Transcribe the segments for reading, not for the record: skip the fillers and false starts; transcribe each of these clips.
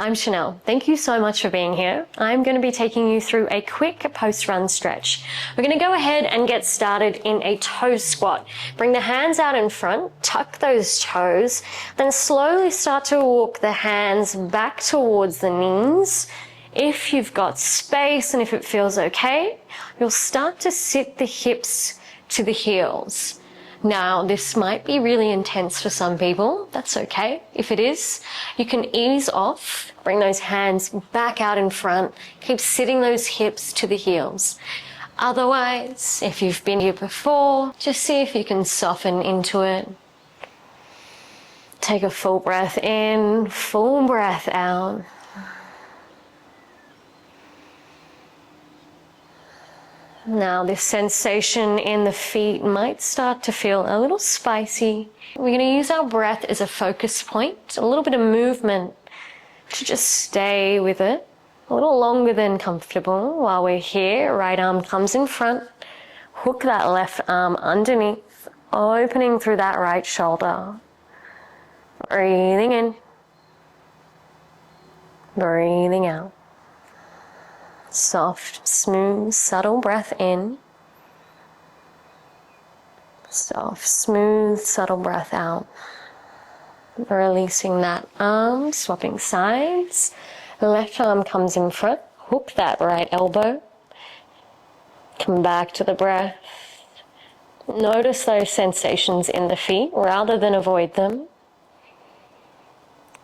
I'm Chanel. Thank you so much for being here. I'm going to be taking you through a quick post-run stretch. We're going to go ahead and get started in a toe squat. Bring the hands out in front, tuck those toes, then slowly start to walk the hands back towards the knees. If you've got space and if it feels okay, you'll start to sit the hips to the heels. Now, this might be really intense for some people. That's okay. If it is, you can ease off, bring those hands back out in front, keep sitting those hips to the heels. Otherwise, if you've been here before, just see if you can soften into it. Take a full breath in, full breath out. Now this sensation in the feet might start to feel a little spicy. We're going to use our breath as a focus point, a little bit of movement to just stay with it a little longer than comfortable. While we're here, right arm comes in front, hook that left arm underneath, opening through that right shoulder. Breathing in, breathing out. Soft, smooth, subtle breath in. Soft, smooth, subtle breath out. Releasing that arm, swapping sides. Left arm comes in front. Hook that right elbow. Come back to the breath. Notice those sensations in the feet rather than avoid them.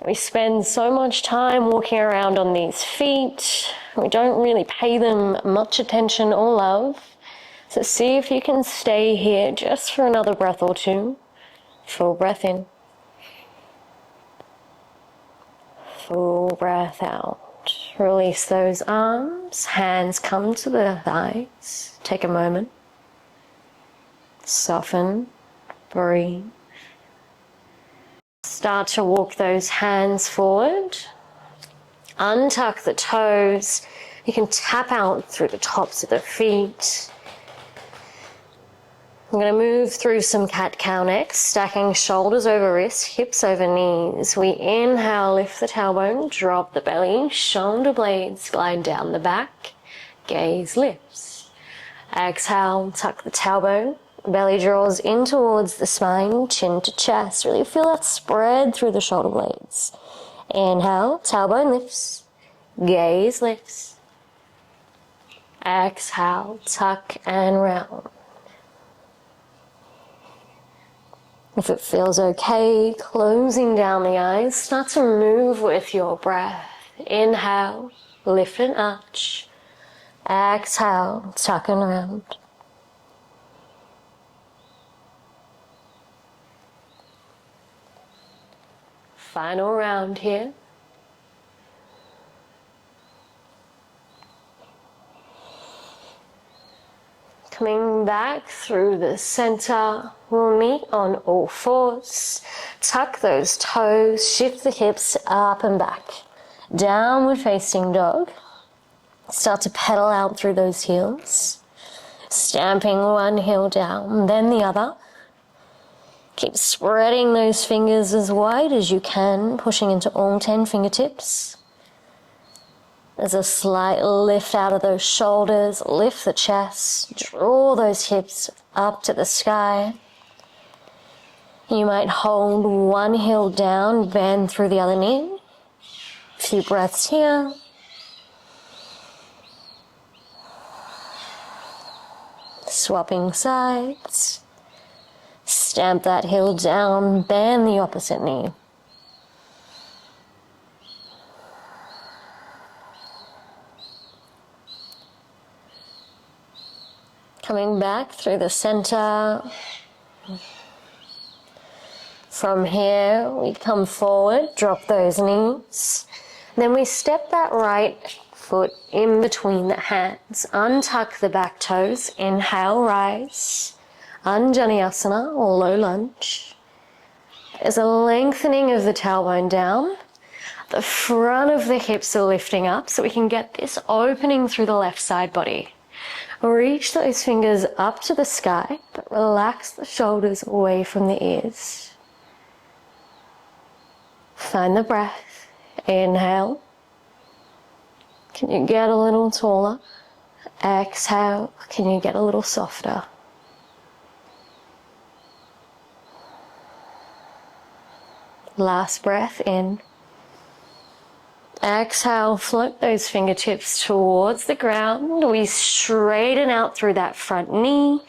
We spend so much time walking around on these feet. We don't really pay them much attention or love. So see if you can stay here just for another breath or two. Full breath in. Full breath out. Release those arms. Hands come to the thighs. Take a moment. Soften. Breathe. Start to walk those hands forward. Untuck the toes. You can tap out through the tops of the feet. I'm going to move through some cat-cow next, stacking shoulders over wrists, hips over knees. We inhale, lift the tailbone, drop the belly, shoulder blades glide down the back, gaze lifts. Exhale, tuck the tailbone. Belly draws in towards the spine, chin to chest. Really feel that spread through the shoulder blades. Inhale, tailbone lifts, gaze lifts. Exhale, tuck and round. If it feels okay, closing down the eyes, start to move with your breath. Inhale, lift and arch. Exhale, tuck and round. Final round here. Coming back through the center, we'll meet on all fours. Tuck those toes, shift the hips up and back. Downward facing dog. Start to pedal out through those heels. Stamping one heel down, then the other. Keep spreading those fingers as wide as you can, pushing into all 10 fingertips. There's a slight lift out of those shoulders, lift the chest, draw those hips up to the sky. You might hold one heel down, bend through the other knee. A few breaths here. Swapping sides. Stamp that heel down, bend the opposite knee. Coming back through the center. From here, we come forward, drop those knees. Then we step that right foot in between the hands. Untuck the back toes. Inhale, rise. Anjaneyasana or low lunge. There's a lengthening of the tailbone down. The front of the hips are lifting up so we can get this opening through the left side body. Reach those fingers up to the sky, but relax the shoulders away from the ears. Find the breath. Inhale, Can you get a little taller? Exhale, can you get a little softer? Last breath in. Exhale, float those fingertips towards the ground. We straighten out through that front knee.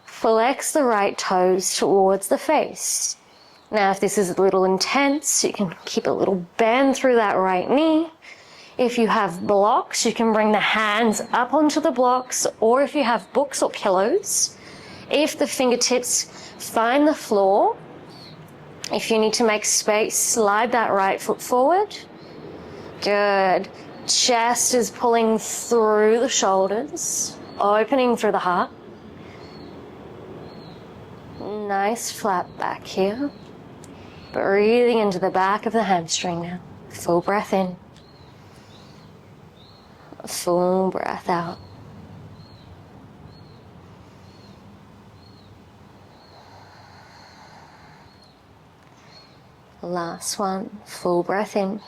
Flex the right toes towards the face. Now, if this is a little intense, you can keep a little bend through that right knee. If you have blocks, you can bring the hands up onto the blocks, or if you have books or pillows, if the fingertips find the floor, if you need to make space, slide that right foot forward. Good. Chest is pulling through the shoulders, opening through the heart. Nice flat back here. Breathing into the back of the hamstring now. Full breath in. Full breath out. Last one. Full breath in.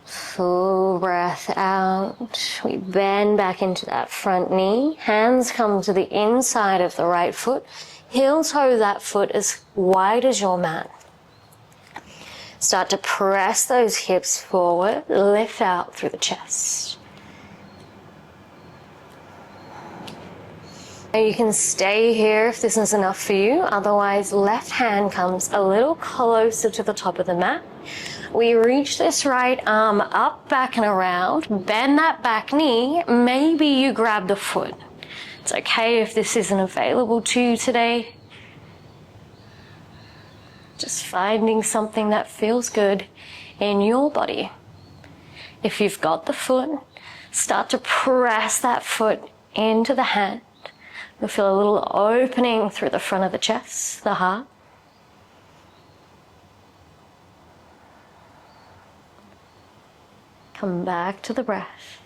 Full breath out. We bend back into that front knee. Hands come to the inside of the right foot. Heel toe that foot as wide as your mat. Start to press those hips forward. Lift out through the chest. Now you can stay here if this is enough for you. Otherwise, left hand comes a little closer to the top of the mat. We reach this right arm up, back and around. Bend that back knee. Maybe you grab the foot. It's okay if this isn't available to you today. Just finding something that feels good in your body. If you've got the foot, start to press that foot into the hand. You'll feel a little opening through the front of the chest, the heart. Come back to the breath.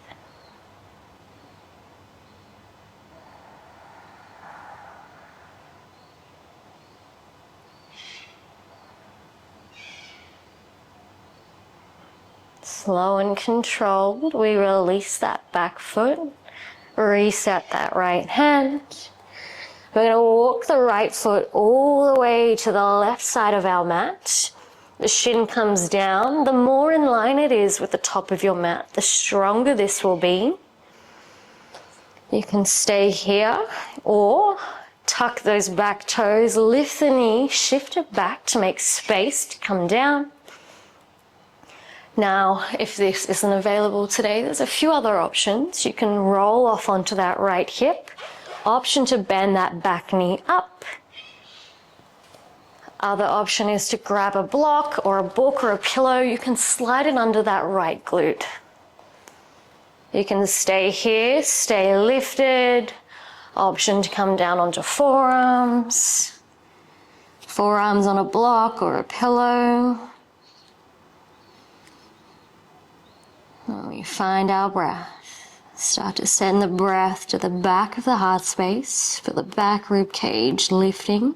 Slow and controlled, we release that back foot, reset that right hand. We're going to walk the right foot all the way to the left side of our mat. The shin comes down. The more in line it is with the top of your mat, the stronger this will be. You can stay here or tuck those back toes, lift the knee, shift it back to make space to come down. Now, if this isn't available today, there's a few other options. You can roll off onto that right hip. Option to bend that back knee up. Other option is to grab a block or a book or a pillow. You can slide it under that right glute. You can stay here, stay lifted. Option to come down onto forearms. Forearms on a block or a pillow. And we find our breath. Start to send the breath to the back of the heart space. Feel the back rib cage lifting.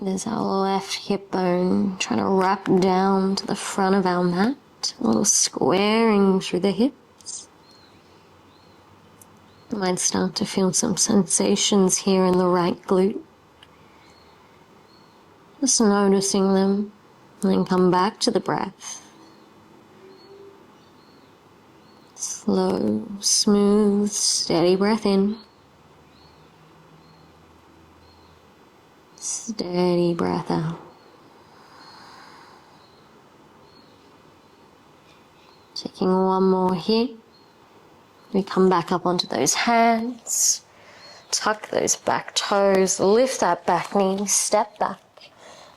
There's our left hip bone trying to wrap down to the front of our mat. A little squaring through the hips. You might start to feel some sensations here in the right glute. Just noticing them, and then come back to the breath. Slow, smooth, steady breath in. Steady breath out. Taking one more here. We come back up onto those hands. Tuck those back toes. Lift that back knee. Step back.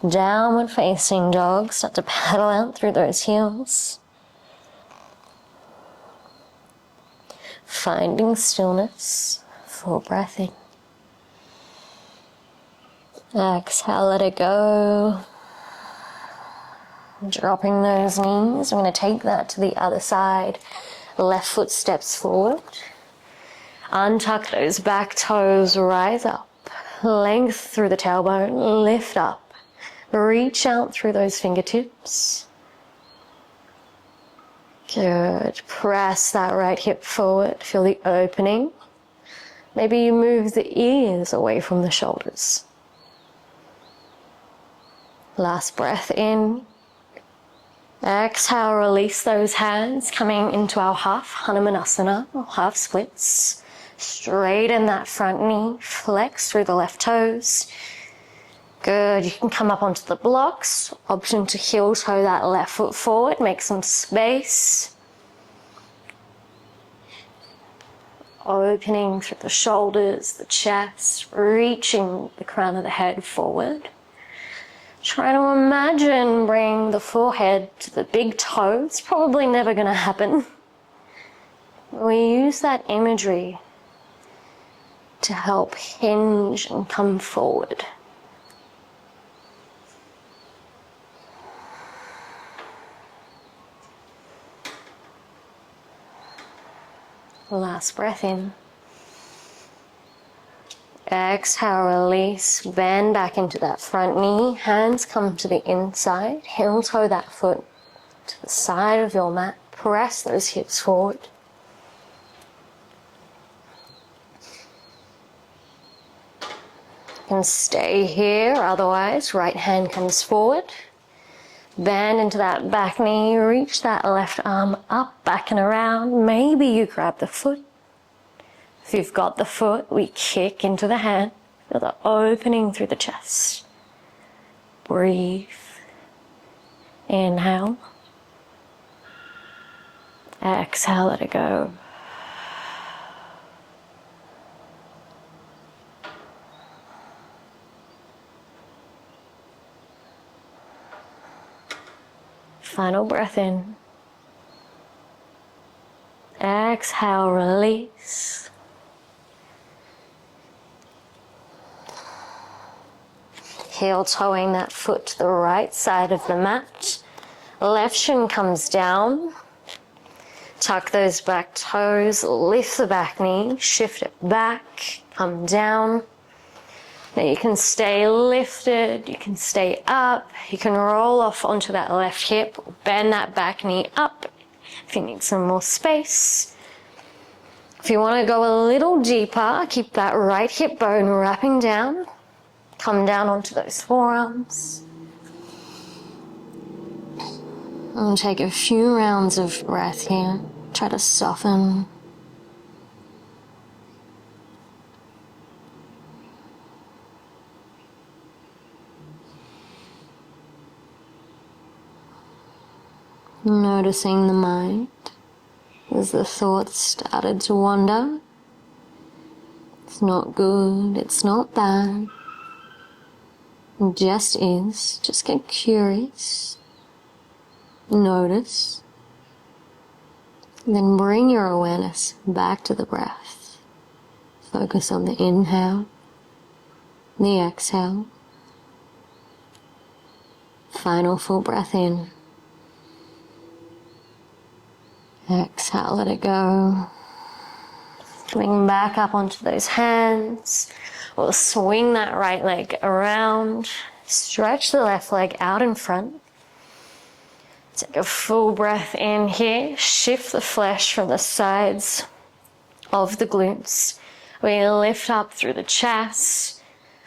Downward facing dog. Start to paddle out through those heels. Finding stillness. Full breath in. Exhale, let it go. Dropping those knees. I'm going to take that to the other side. Left foot steps forward. Untuck those back toes, rise up. Length through the tailbone, lift up. Reach out through those fingertips. Good. Press that right hip forward. Feel the opening. Maybe you move the ears away from the shoulders. Last breath in. Exhale, release those hands, coming into our half Hanumanasana, or half splits. Straighten that front knee, flex through the left toes. Good, you can come up onto the blocks. Option to heel toe that left foot forward, make some space. Opening through the shoulders, the chest, reaching the crown of the head forward. Try to imagine bring the forehead to the big toe. It's probably never going to happen. We use that imagery to help hinge and come forward. Last breath in. Exhale, release, bend back into that front knee. Hands come to the inside. Heel toe that foot to the side of your mat. Press those hips forward. You can stay here, otherwise right hand comes forward. Bend into that back knee, reach that left arm up, back and around. Maybe you grab the foot. If you've got the foot, we kick into the hand. Feel the opening through the chest. Breathe. Inhale. Exhale, let it go. Final breath in. Exhale, release. Heel toeing that foot to the right side of the mat. Left shin comes down. Tuck those back toes, lift the back knee, shift it back, come down. Now you can stay lifted, you can stay up, you can roll off onto that left hip, bend that back knee up if you need some more space. If you want to go a little deeper, keep that right hip bone wrapping down. Come down onto those forearms. And take a few rounds of breath here. Try to soften. Noticing the mind as the thoughts started to wander. It's not good, it's not bad. It just is. Just get curious. Notice. Then bring your awareness back to the breath. Focus on the inhale, the exhale. Final full breath in. Exhale, let it go. Coming back up onto those hands. We'll swing that right leg around. Stretch the left leg out in front. Take a full breath in here. Shift the flesh from the sides of the glutes. We lift up through the chest.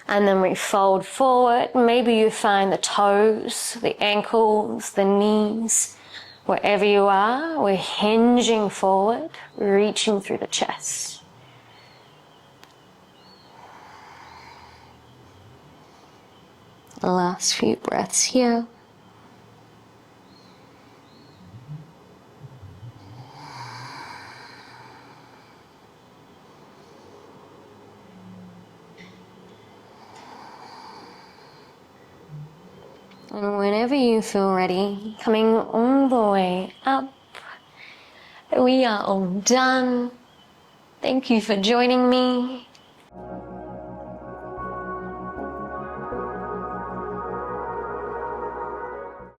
And then we fold forward. Maybe you find the toes, the ankles, the knees. Wherever you are, we're hinging forward, reaching through the chest. The last few breaths here. And whenever you feel ready, coming all the way up, we are all done. Thank you for joining me.